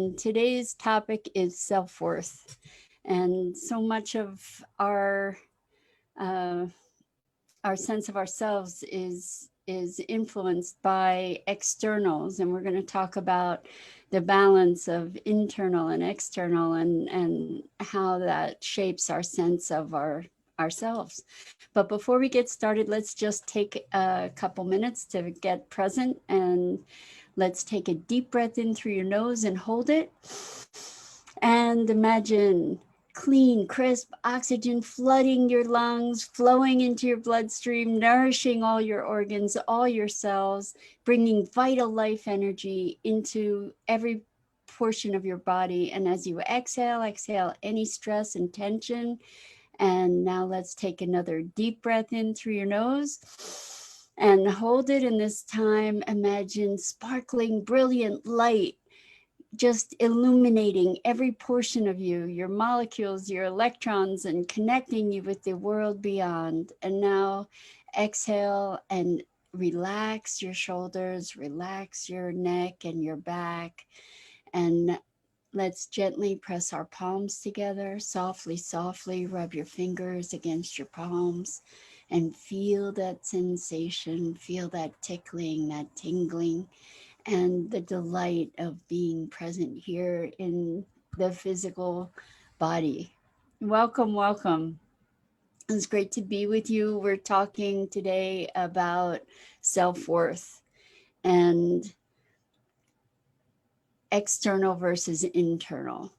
and today's topic is self-worth. And so much of uh, our sense of ourselves is influenced by externals, and we're going to talk about the balance of internal and external, and how that shapes our sense of ourselves. But before we get started, let's just take a couple minutes to get present, and let's take a deep breath in through your nose and hold it, and imagine clean, crisp oxygen flooding your lungs, flowing into your bloodstream, nourishing all your organs, all your cells, bringing vital life energy into every portion of your body. And as you exhale, exhale any stress and tension. And now let's take another deep breath in through your nose and hold it. And this time, imagine sparkling, brilliant light just illuminating every portion of you, your molecules, your electrons, and connecting you with the world beyond. And now exhale and relax your shoulders, relax your neck and your back. And let's gently press our palms together, softly, softly rub your fingers against your palms and feel that sensation, feel that tickling, that tingling, and the delight of being present here in the physical body. Welcome, welcome. It's great to be with you. We're talking today about self-worth and external versus internal.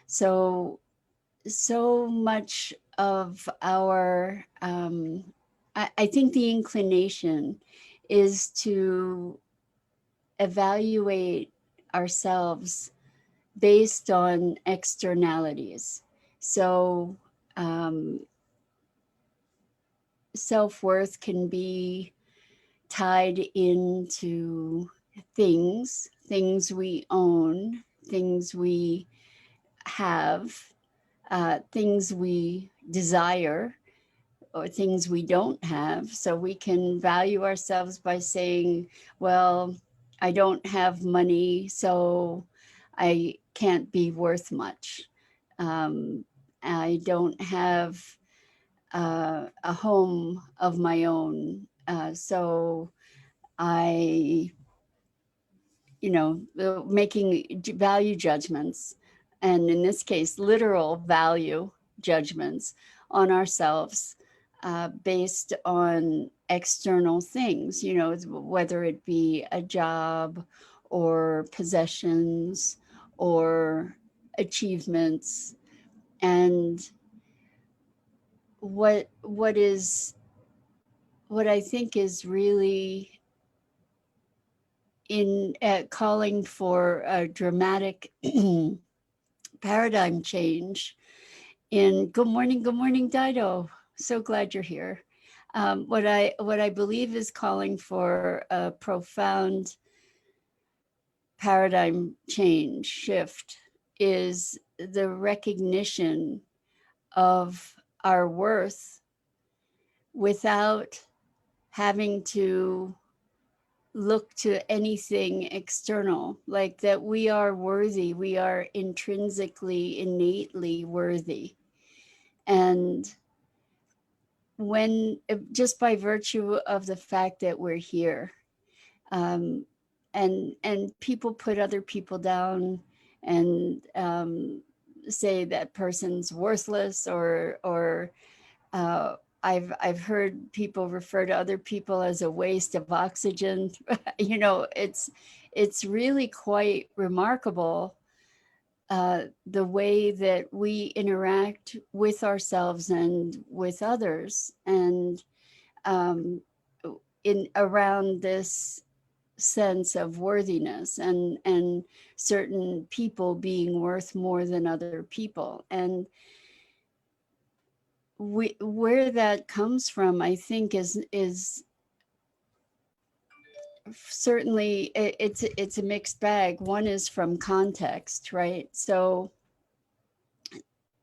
So much of our, I think the inclination is to evaluate ourselves based on externalities. So self-worth can be tied into things we own, things we have, things we desire, or things we don't have. So we can value ourselves by saying, well, I don't have money, so I can't be worth much. I don't have a home of my own, so I, making value judgments, and in this case, literal value judgments on ourselves based on external things, whether it be a job or possessions or achievements. And what I think is really in calling for a dramatic paradigm change in good morning, Dido. So glad you're here. What I believe is calling for a profound paradigm change shift is the recognition of our worth without having to look to anything external, like that we are worthy, we are intrinsically, innately worthy. And when, just by virtue of the fact that we're here, and people put other people down and say that person's worthless, or I've heard people refer to other people as a waste of oxygen. It's really quite remarkable the way that we interact with ourselves and with others, and in around this sense of worthiness, and certain people being worth more than other people. And where that comes from, I think, is certainly it's a mixed bag. One is from context, right? So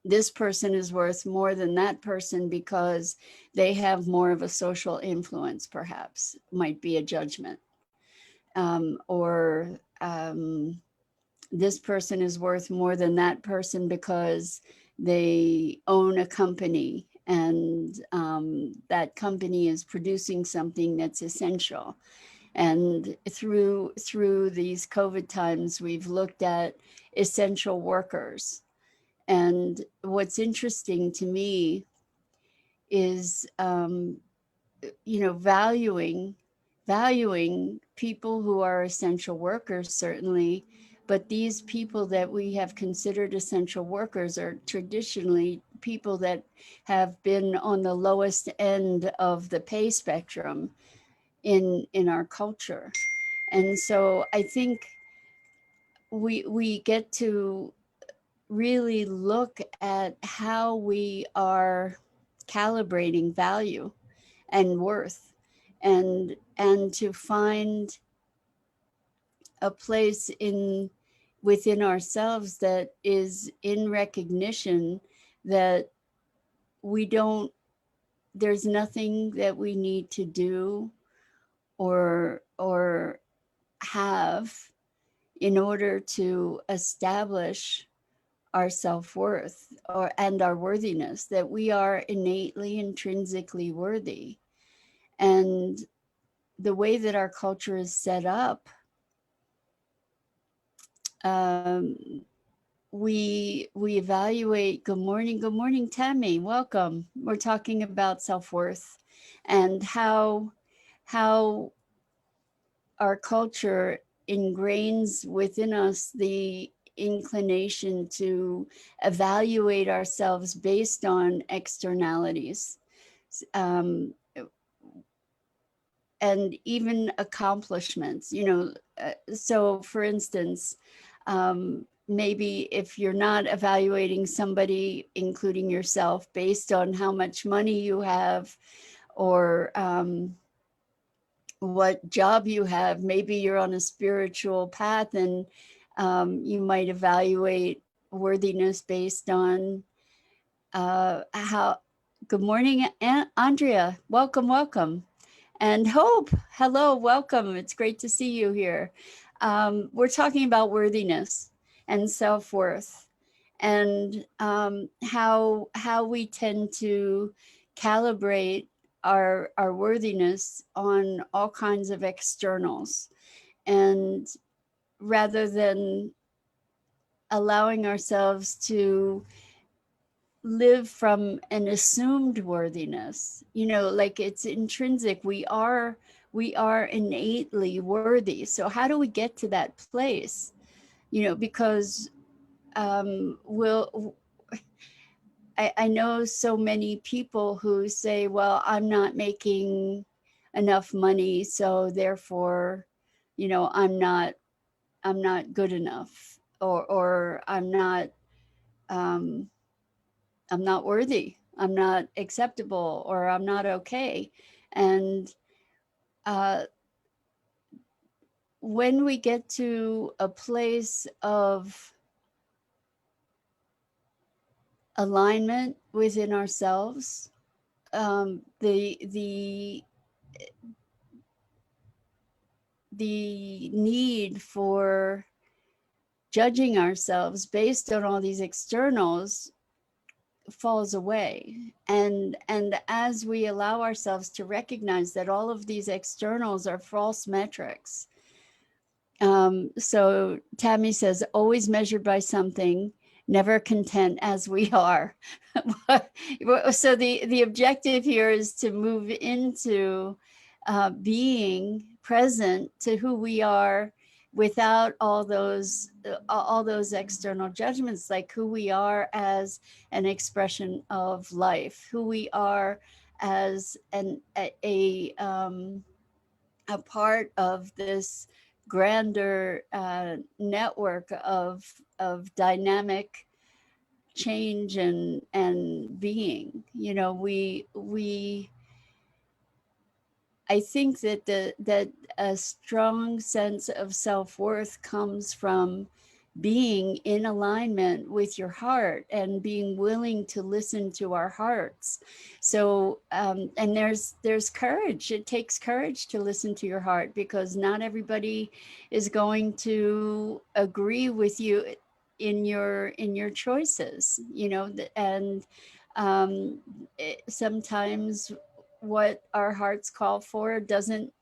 this person is worth more than that person because they have more of a social influence, perhaps, might be a judgment. Or this person is worth more than that person because they own a company, and that company is producing something that's essential. And through these COVID times, we've looked at essential workers. And what's interesting to me is, valuing people who are essential workers, certainly, but these people that we have considered essential workers are traditionally people that have been on the lowest end of the pay spectrum in our culture. And so I think we get to really look at how we are calibrating value and worth, and to find a place within ourselves that is in recognition that we don't there's nothing that we need to do or have in order to establish our self-worth and our worthiness, that we are innately, intrinsically worthy. And the way that our culture is set up, um, we evaluate. Good morning, Tammy. Welcome. We're talking about self-worth and how our culture ingrains within us the inclination to evaluate ourselves based on externalities, um, and even accomplishments. So for instance, maybe if you're not evaluating somebody, including yourself, based on how much money you have, or what job you have, maybe you're on a spiritual path, and you might evaluate worthiness based on how. Good morning, Andrea. Welcome. And Hope, hello, welcome. It's great to see you here. We're talking about worthiness and self-worth, and how we tend to calibrate our worthiness on all kinds of externals, and rather than allowing ourselves to live from an assumed worthiness, like it's intrinsic. We are innately worthy. So how do we get to that place? Because we'll I know so many people who say, well, I'm not making enough money, so therefore, I'm not good enough, or um, I'm not worthy, I'm not acceptable, or I'm not okay. And uh, when we get to a place of alignment within ourselves, the need for judging ourselves based on all these externals falls away. And as we allow ourselves to recognize that all of these externals are false metrics. So Tammy says, always measured by something, never content as we are. So the objective here is to move into being present to who we are, without all those external judgments, like who we are as an expression of life, who we are as a part of this grander network of dynamic change and being. We I think that a strong sense of self-worth comes from being in alignment with your heart and being willing to listen to our hearts. So and there's courage. It takes courage to listen to your heart, because not everybody is going to agree with you in your choices, you know. And um, sometimes what our hearts call for doesn't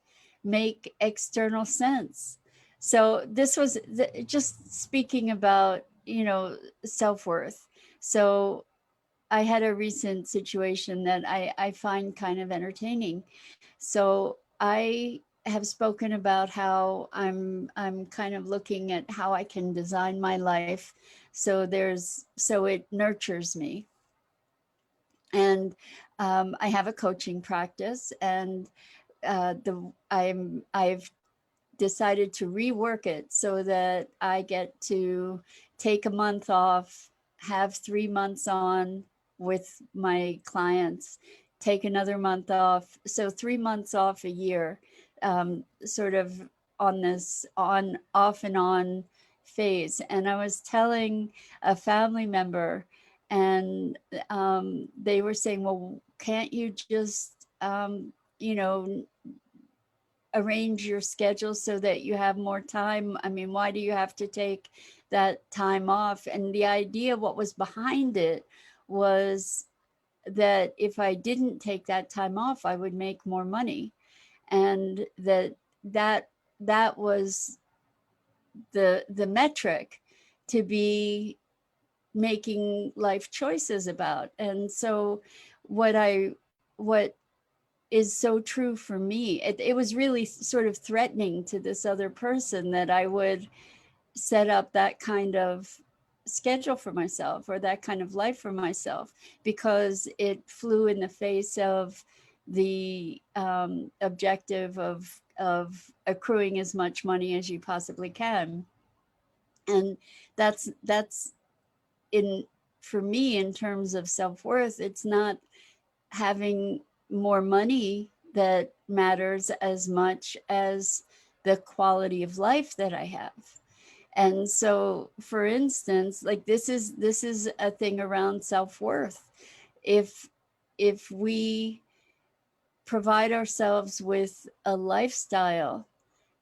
make external sense. So this was just speaking about, you know, self-worth. So I had a recent situation that I find kind of entertaining. So I have spoken about how I'm kind of looking at how I can design my life so it nurtures me. And I have a coaching practice, and I've decided to rework it so that I get to take a month off, have 3 months on with my clients, take another month off. So 3 months off a year, sort of on this on off and on phase. And I was telling a family member, and they were saying, well, can't you just, you know, arrange your schedule so that you have more time? I mean, why do you have to take that time off? And the idea, what was behind it, was that if I didn't take that time off, I would make more money. And that that was the metric to be making life choices about. And so what is so true for me, it was really sort of threatening to this other person that I would set up that kind of schedule for myself, or that kind of life for myself, because it flew in the face of the objective of accruing as much money as you possibly can. And that's in for me, in terms of self-worth, it's not having more money that matters as much as the quality of life that I have. And so, for instance, like this is a thing around self-worth. If if we provide ourselves with a lifestyle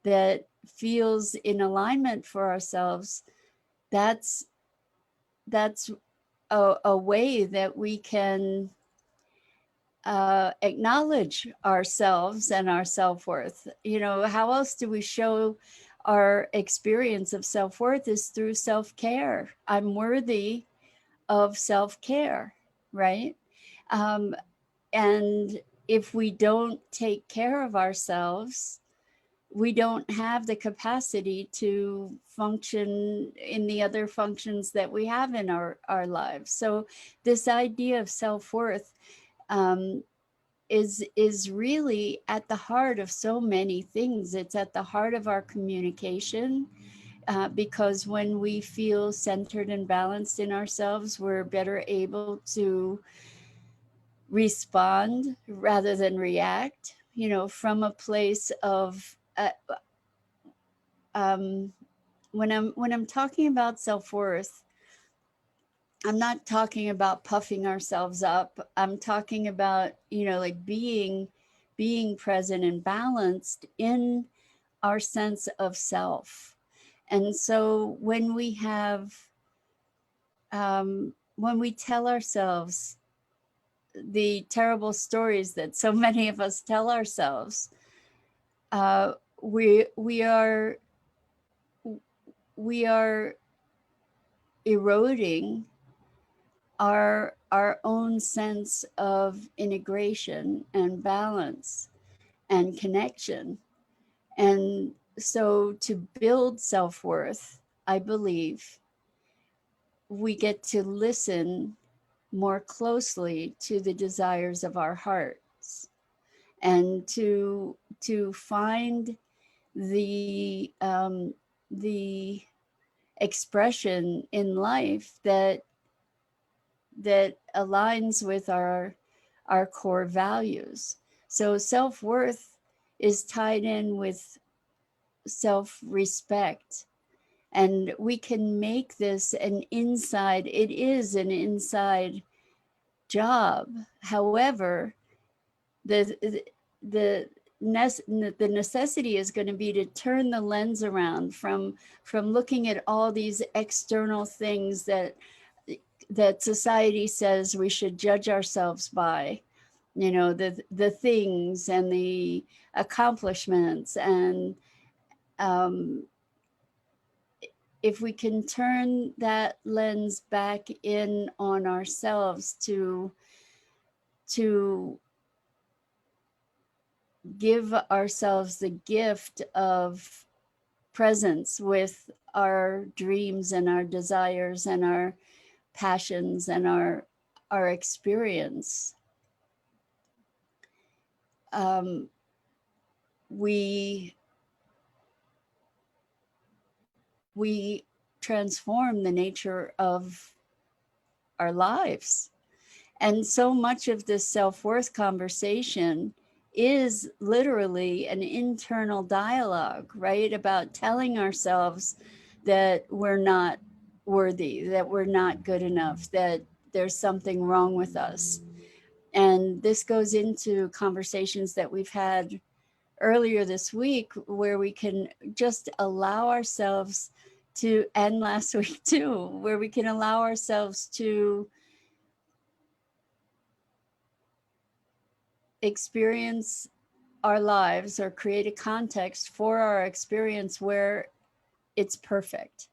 that feels in alignment for ourselves, that's that's a way that we can acknowledge ourselves and our self-worth. You know, how else do we show our experience of self-worth? Is through self-care. I'm worthy of self-care, right? Um, and if we don't take care of ourselves, we don't have the capacity to function in the other functions that we have in our lives. So this idea of self-worth um, is really at the heart of so many things. It's at the heart of our communication, because when we feel centered and balanced in ourselves, we're better able to respond rather than react, you know, from a place of when I'm talking about self-worth, I'm not talking about puffing ourselves up. I'm talking about, you know, like being present and balanced in our sense of self. And so when we tell ourselves the terrible stories that so many of us tell ourselves, uh, we we are we are eroding our own sense of integration and balance and connection. And so to build self-worth, I believe we get to listen more closely to the desires of our hearts, and to find the expression in life that aligns with our core values. So self-worth is tied in with self-respect And we can make this an inside, it is an inside job. However, the the the necessity is going to be to turn the lens around from looking at all these external things that society says we should judge ourselves by, you know, the things and the accomplishments. And if we can turn that lens back in on ourselves to give ourselves the gift of presence with our dreams and our desires and our passions and our experience, we we transform the nature of our lives. And so much of this self-worth conversation is literally an internal dialogue, right? About telling ourselves that we're not worthy, that we're not good enough, that there's something wrong with us. And this goes into conversations that we've had earlier this week, where we can just allow ourselves to, and last week too, where we can allow ourselves to experience our lives or create a context for our experience where it's perfect,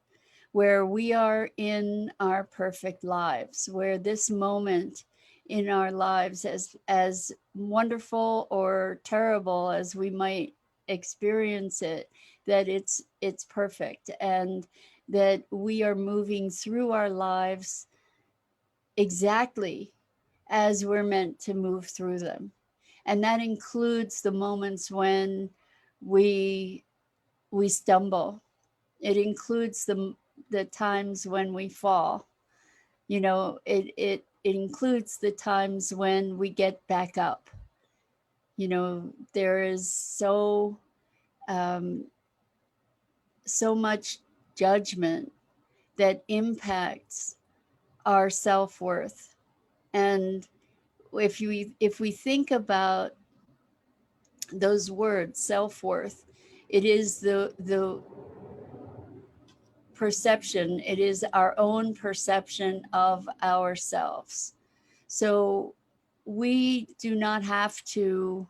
where we are in our perfect lives, where this moment in our lives, as wonderful or terrible as we might experience it, that it's perfect, and that we are moving through our lives exactly as we're meant to move through them. And that includes the moments when we stumble. It includes the times when we fall. You know, it includes the times when we get back up. You know, there is so much judgment that impacts our self-worth. And if we think about those words, self-worth, it is the perception, it is our own perception of ourselves. So we do not have to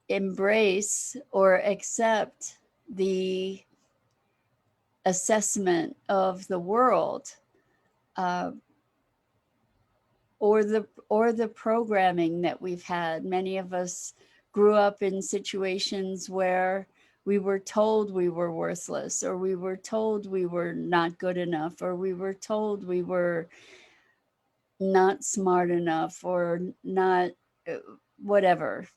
embrace or accept the assessment of the world, uh, or the programming that we've had. Many of us grew up in situations where we were told we were worthless, or we were told we were not good enough, or we were told we were not smart enough, or not whatever.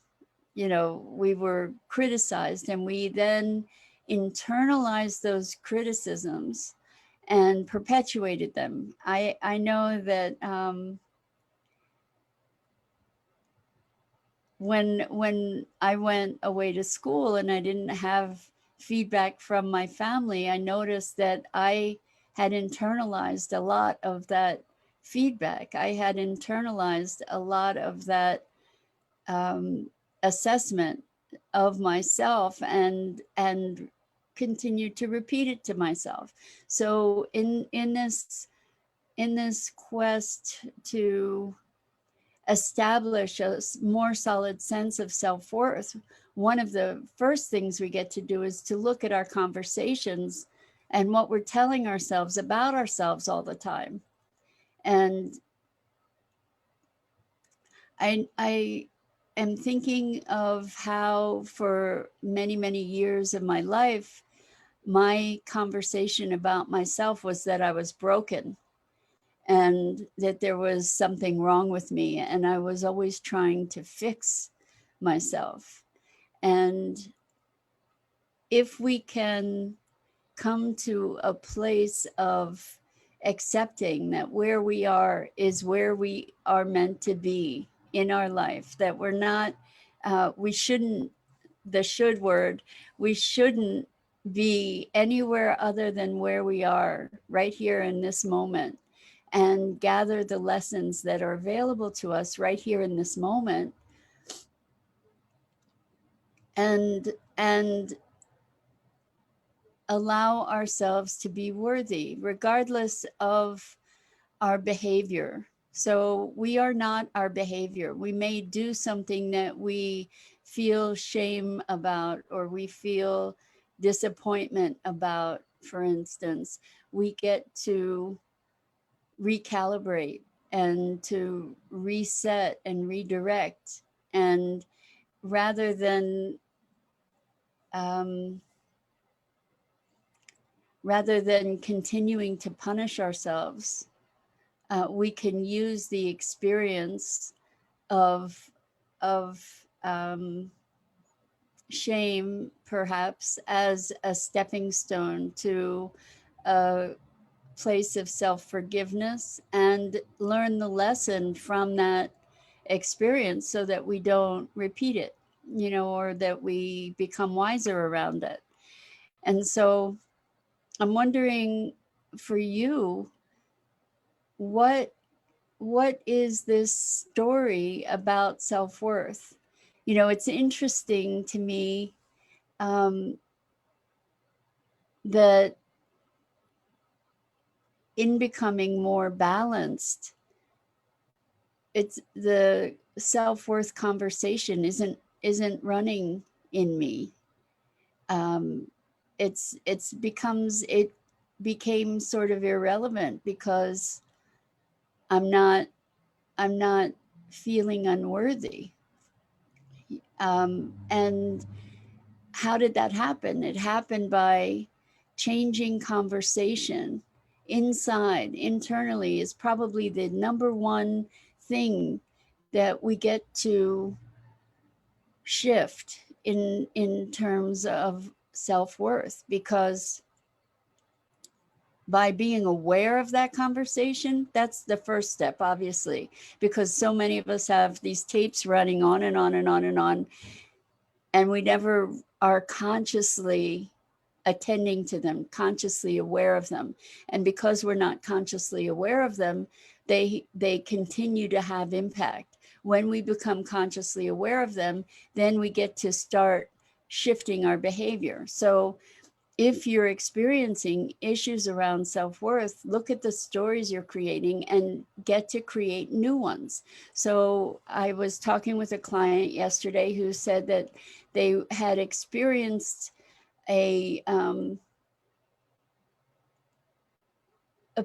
You know, we were criticized, and we then internalized those criticisms and perpetuated them. I know that when I went away to school and I didn't have feedback from my family, I noticed that I had internalized a lot of that feedback. I had internalized a lot of that assessment of myself, and continued to repeat it to myself. So in this quest to establish a more solid sense of self-worth, one of the first things we get to do is to look at our conversations and what we're telling ourselves about ourselves all the time. And I am thinking of how for many, many years of my life, my conversation about myself was that I was broken and that there was something wrong with me. And I was always trying to fix myself. And if we can come to a place of accepting that where we are is where we are meant to be in our life, that we're not, we shouldn't, the should word, we shouldn't be anywhere other than where we are right here in this moment, and gather the lessons that are available to us right here in this moment, and allow ourselves to be worthy regardless of our behavior. So we are not our behavior. We may do something that we feel shame about, or we feel disappointment about, for instance. We get to recalibrate and to reset and redirect. And rather than um, rather than continuing to punish ourselves, we can use the experience of shame perhaps as a stepping stone to a place of self-forgiveness, and learn the lesson from that experience so that we don't repeat it, or that we become wiser around it. And so I'm wondering, for you, what what is this story about self-worth? It's interesting to me, um, that in becoming more balanced, it's the self-worth conversation isn't running in me. Um, it became sort of irrelevant because I'm not I'm not feeling unworthy. And how did that happen? It happened by changing conversation internally is probably the number one thing that we get to shift in terms of self-worth, because by being aware of that conversation, that's the first step, obviously, because so many of us have these tapes running on and on and on and on, and we never are consciously attending to them, consciously aware of them. And because we're not consciously aware of them, they continue to have impact. When we become consciously aware of them, then we get to start shifting our behavior. So if you're experiencing issues around self-worth, look at the stories you're creating and get to create new ones. So I was talking with a client yesterday who said that they had experienced a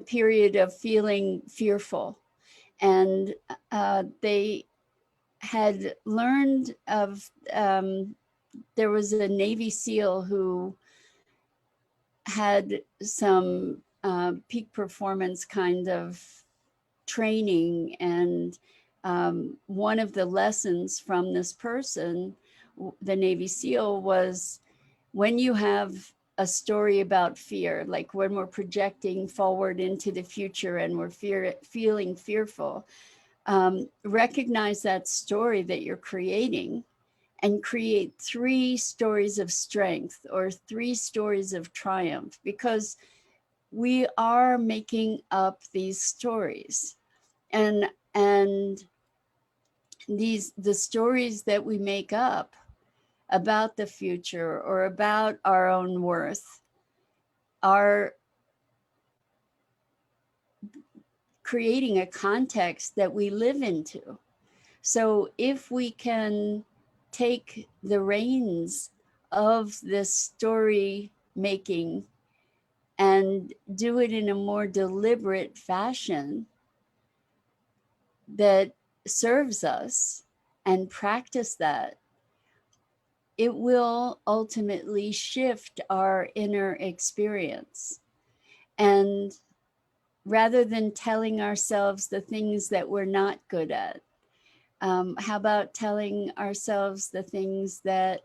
period of feeling fearful, and they had learned of there was a Navy SEAL who had some peak performance kind of training, and one of the lessons from this person, the Navy SEAL, was when you have a story about fear, like when we're projecting forward into the future and we're feeling fearful, recognize that story that you're creating and create 3 stories of strength or 3 stories of triumph, because we are making up these stories. And the stories that we make up about the future or about our own worth are creating a context that we live into. So if we can take the reins of this story making and do it in a more deliberate fashion that serves us, and practice that, it will ultimately shift our inner experience. And rather than telling ourselves the things that we're not good at, how about telling ourselves the things that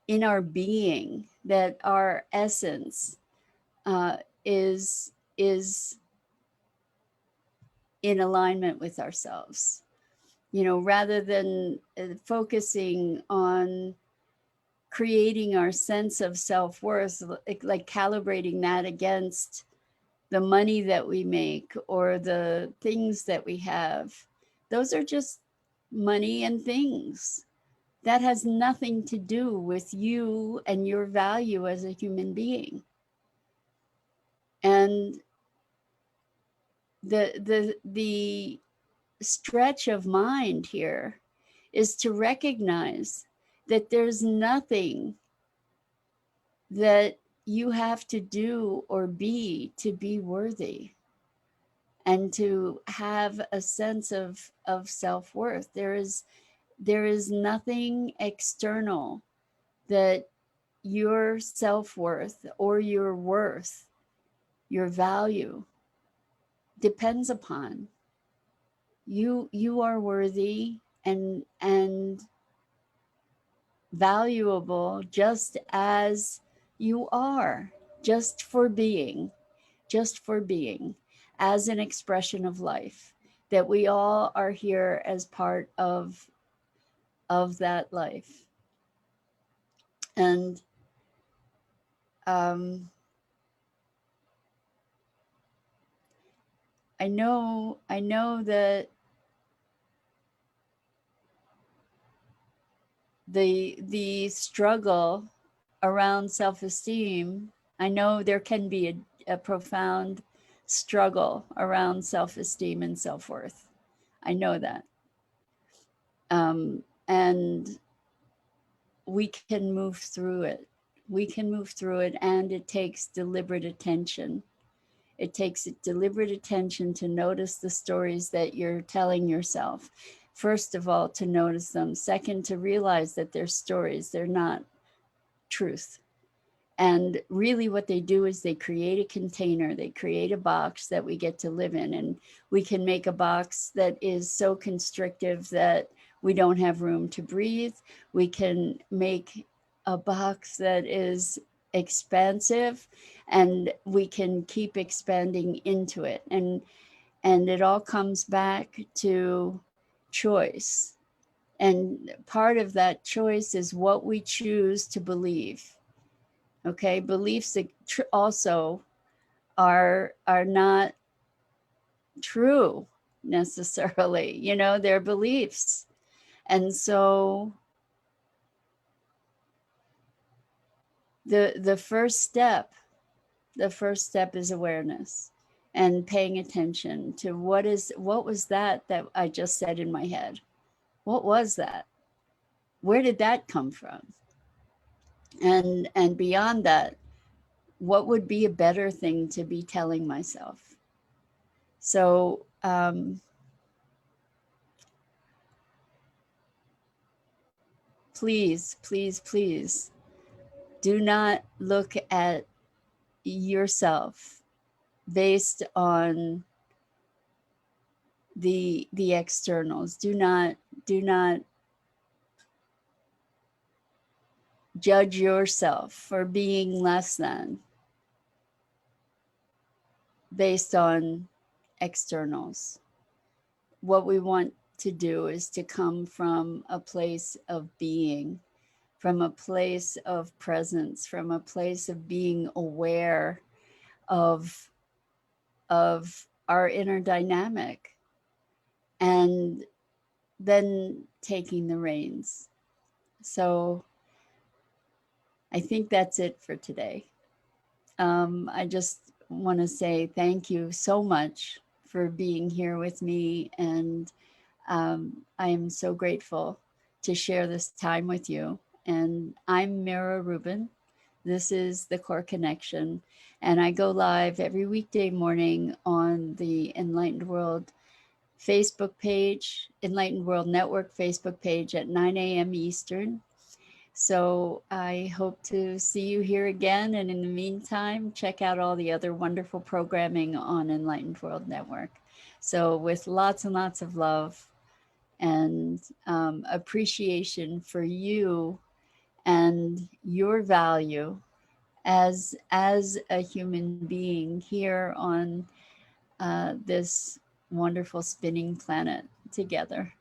in our being, that our essence is in alignment with ourselves, rather than focusing on creating our sense of self-worth, like calibrating that against the money that we make or the things that we have. Those are just money and things. That has nothing to do with you and your value as a human being. And the stretch of mind here is to recognize that there's nothing that you have to do or be to be worthy and to have a sense of self-worth. There is nothing external that your self-worth or your worth, your value depends upon. You are worthy and valuable just as you are, just for being as an expression of life, that we all are here as part of that life. And I know that the struggle around self-esteem, I know there can be a profound struggle around self-esteem and self-worth. I know that. And we can move through it. We can move through it, and it takes deliberate attention. It takes deliberate attention to notice the stories that you're telling yourself. First of all, to notice them. Second, to realize that they're stories, they're not truth. And really what they do is they create a container, they create a box that we get to live in. And we can make a box that is so constrictive that we don't have room to breathe. We can make a box that is expansive and we can keep expanding into it. And it all comes back to choice. And part of that choice is what we choose to believe. Okay, beliefs also are not true necessarily, you know, they're beliefs. And so the first step is awareness and paying attention to what was that I just said in my head. What was that? Where did that come from? And beyond that, what would be a better thing to be telling myself? So please, please, please do not look at yourself based on the externals. Do not judge yourself for being less than based on externals. What we want to do is to come from a place of being, from a place of presence, from a place of being aware of our inner dynamic, and then taking the reins. So I think that's it for today. I just want to say thank you so much for being here with me, and I am so grateful to share this time with you. And I'm Mira Rubin. This is The Core Connection, and I go live every weekday morning on the Enlightened World Facebook page, Enlightened World Network Facebook page at 9 a.m. Eastern. So I hope to see you here again. And in the meantime, check out all the other wonderful programming on Enlightened World Network. So with lots and lots of love and appreciation for you and your value as a human being here on this wonderful spinning planet together.